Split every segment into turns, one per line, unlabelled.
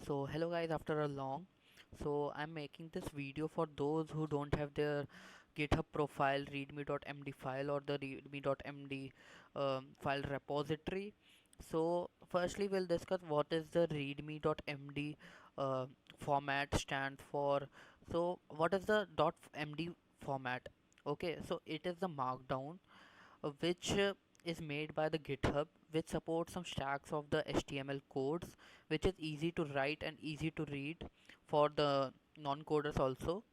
So hello guys, after a long, so I'm making this video for those who don't have their GitHub profile readme.md file or the readme.md file repository. So firstly we'll discuss what is the readme.md format stand for. So what is the .md format? Okay, so it is the markdown which is made by the GitHub, which supports some stacks of the HTML codes, which is easy to write and easy to read for the non-coders also.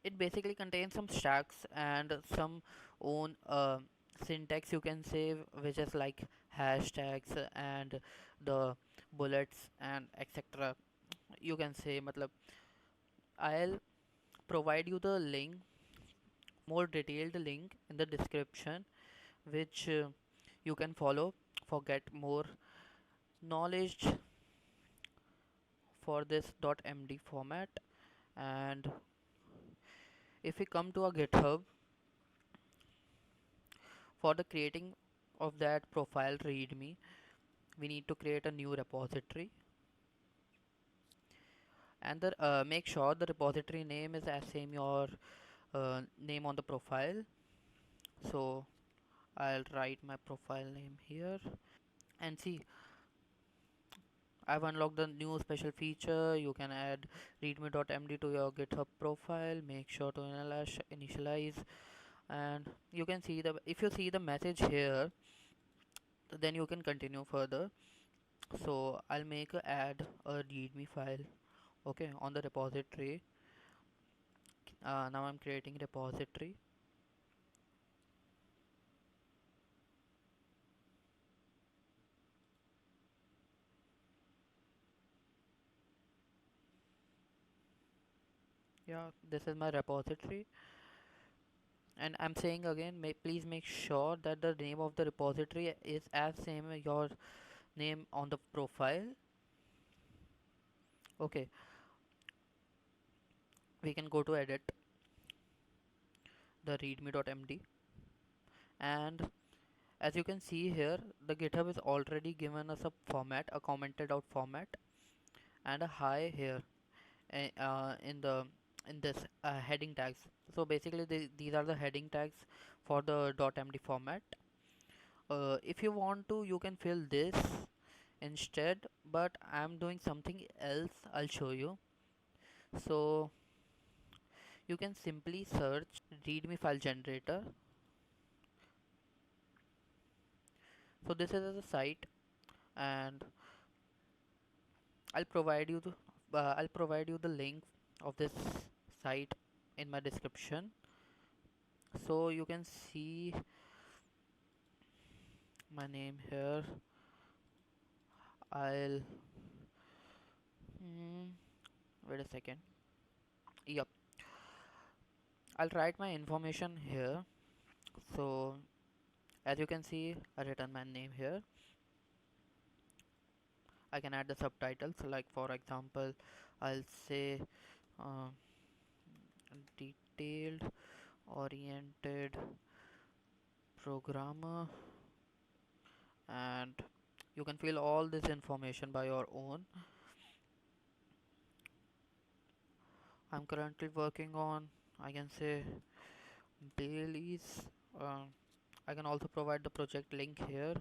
It basically contains some stacks and some own syntax you can say, which is like hashtags and the bullets and etc. You can say, matlab, I'll provide you the link, more detailed link in the description, which you can follow for get more knowledge for this .md format. And if we come to our GitHub, for the creating of that profile readme, we need to create a new repository, and make sure the repository name is as same your name on the profile. So I'll write my profile name here, and see, I've unlocked the new special feature. You can add readme.md to your GitHub profile. Make sure to initialize, and you can see the, if you see the message here, then you can continue further. So I'll make a add a readme file, okay, on the repository. Now I'm creating repository. Yeah, this is my repository, and I'm saying again, please make sure that the name of the repository is as same as your name on the profile. Okay, we can go to edit the readme.md, and as you can see here, the GitHub is already given us a format, a commented out format, and a hi here in the in this heading tags. So basically these are the heading tags for the .md format. If you want to, you can fill this instead, but I'm doing something else. I'll show you. So you can simply search readme file generator. So this is the site, and I'll provide you the link of this site in my description, so you can see my name here. I'll wait a second. Yep, I'll write my information here. So as you can see, I written my name here. I can add the subtitles, like for example, I'll say uh, detailed oriented programmer, and you can fill all this information by your own. I'm currently working on, I can say, dailies. uh, I can also provide the project link here.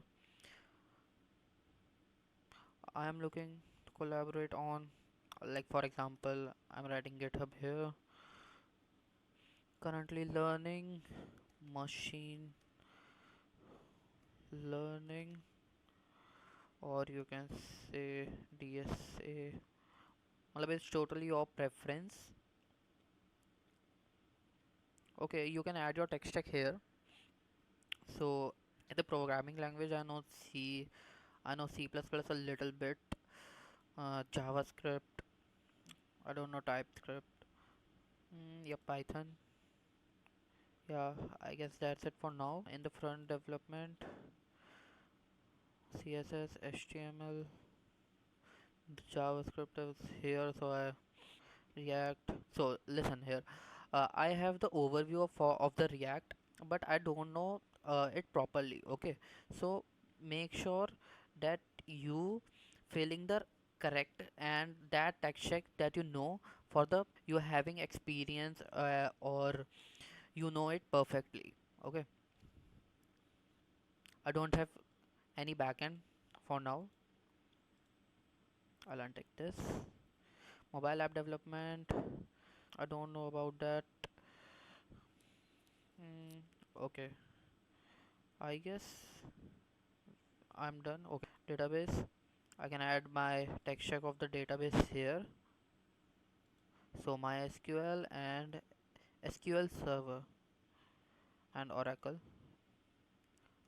I am looking to collaborate on, like for example, I'm writing GitHub here. Currently learning machine learning, or you can say DSA. It's totally your preference. Okay, you can add your tech stack here. So in the programming language, I know C++ a little bit, JavaScript, I don't know TypeScript, yeah, Python. Yeah, I guess that's it for now. In the front development, CSS, HTML, the JavaScript is here, so I React. So listen here, I have the overview of the React, but I don't know it properly. Okay, so make sure that you filling the correct and that text check that you know for the you having experience or you know it perfectly. Okay, I don't have any backend for now. I'll untick this. Mobile app development, I don't know about that. Okay, I guess I'm done. Okay, database, I can add my text check of the database here. So MySQL and SQL Server and Oracle.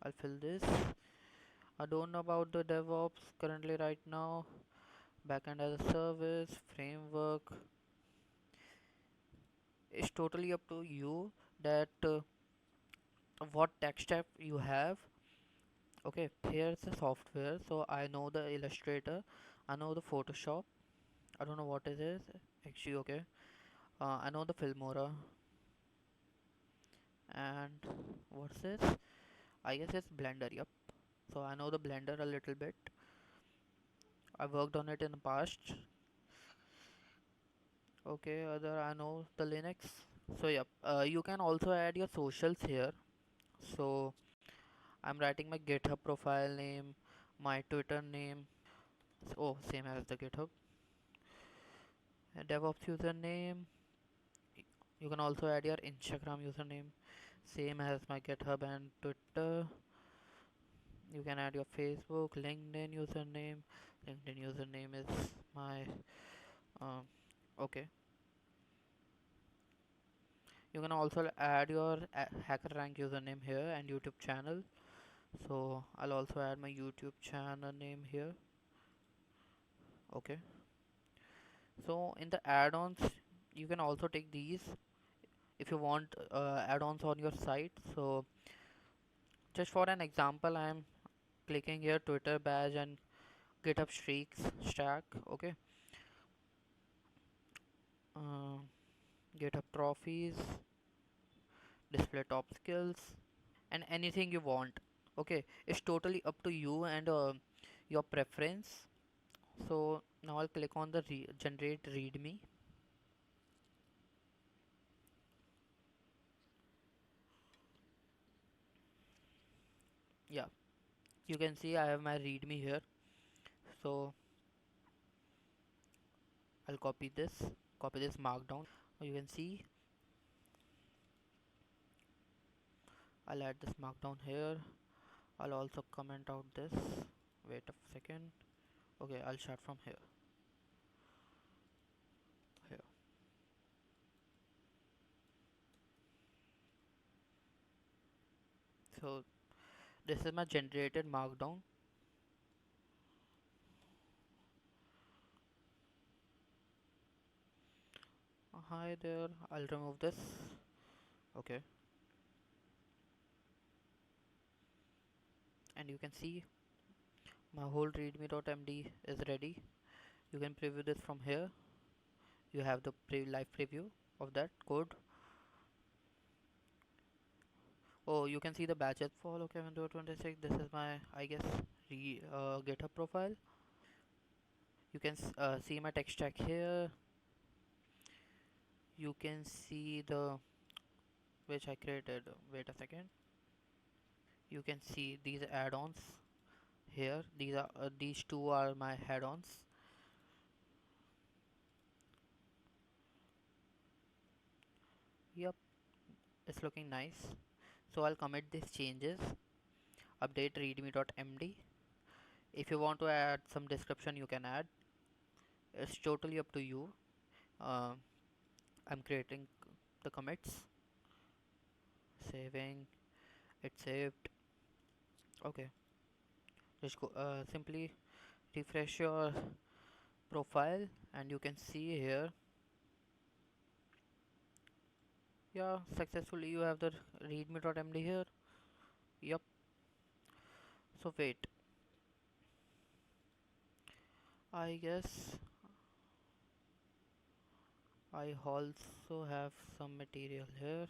I'll fill this. I don't know about the DevOps currently right now. Backend as a service, framework. It's totally up to you that what tech stack you have. Okay, here's the software. So I know the Illustrator, I know the Photoshop. I don't know what it is actually. Okay, I know the Filmora, and what's this? I guess it's Blender. Yep. So I know the Blender a little bit. I worked on it in the past. Okay, other I know the Linux. So yep, you can also add your socials here. So I'm writing my GitHub profile name, my Twitter name. Oh, same as the GitHub. And DevOps username. You can also add your Instagram username, same as my GitHub and Twitter. You can add your Facebook, LinkedIn username. LinkedIn username is my um, okay. You can also add your HackerRank username here and YouTube channel. So I'll also add my YouTube channel name here. Okay. So in the add-ons, you can also take these if you want add-ons on your site. So just for an example, I am clicking here Twitter badge and GitHub streaks stack. Okay. Uh, GitHub trophies, display top skills, and anything you want. Okay, it's totally up to you and your preference. So now I'll click on the generate readme. Yeah, you can see I have my readme here. So I'll copy this markdown. You can see I'll add this markdown here. I'll also comment out this. Wait a second. Okay, I'll start from here. Here. So this is my generated markdown. Hi there. I'll remove this. Okay, and you can see my whole readme.md is ready. You can preview this from here. You have the live preview of that code. Oh, you can see the batches fall. Okay, Windows 26. This is my, I guess, GitHub profile. You can see my tech stack here. You can see the which I created. Wait a second. You can see these add-ons here. These two are my add-ons. Yep, it's looking nice. So I'll commit these changes. Update readme.md. If you want to add some description, you can add. It's totally up to you. Uh, I'm creating the commits, saving it saved. Okay, just go simply refresh your profile and you can see here. Yeah, successfully you have the readme.md here. Yep. So wait, I guess I also have some material here.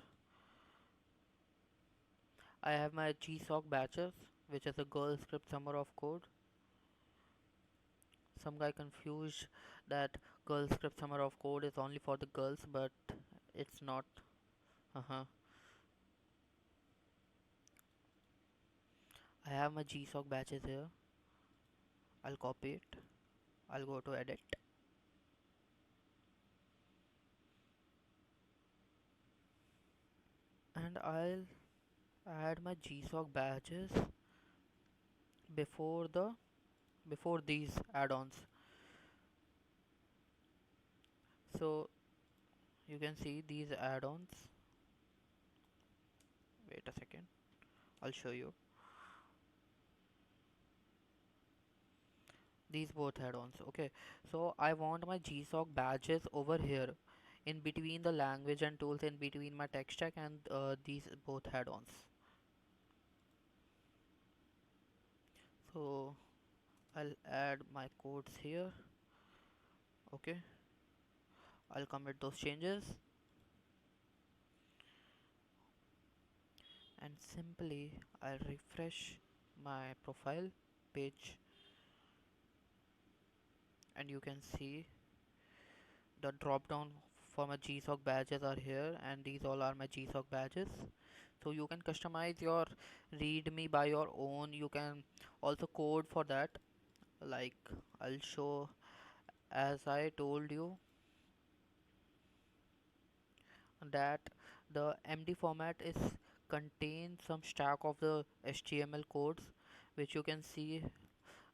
I have my gsoc batches, which is a girl script summer of code. some guy confused that girl script summary of code is only for the girls, but it's not. I have my GSOC batches here. I'll copy it. I'll go to edit, and I'll add my GSOC batches before these add-ons. So you can see these add-ons. Wait a second, I'll show you these both add-ons. Okay, so I want my GSOC badges over here in between the language and tools, in between my tech stack and these both add-ons. So I'll add my codes here. Okay, I'll commit those changes and simply I'll refresh my profile page, and you can see the drop down for my GSOC badges are here, and these all are my GSOC badges. So you can customize your readme by your own. You can also code for that, like I'll show. As I told you that the MD format is contains some stack of the HTML codes, which you can see,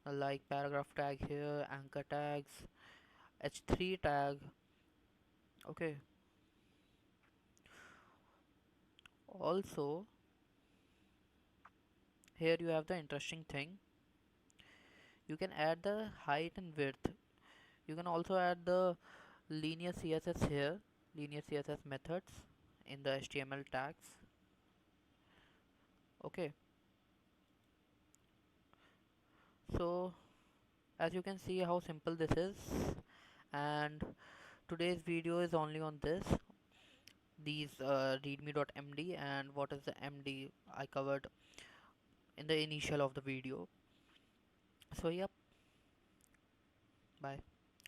like paragraph tag here, anchor tags, h3 tag. Okay, also here you have the interesting thing, you can add the height and width. You can also add the linear CSS here, linear CSS methods in the HTML tags. Okay, so as you can see how simple this is, and today's video is only on these readme.md, and what is the MD I covered in the initial of the video. So yep, bye.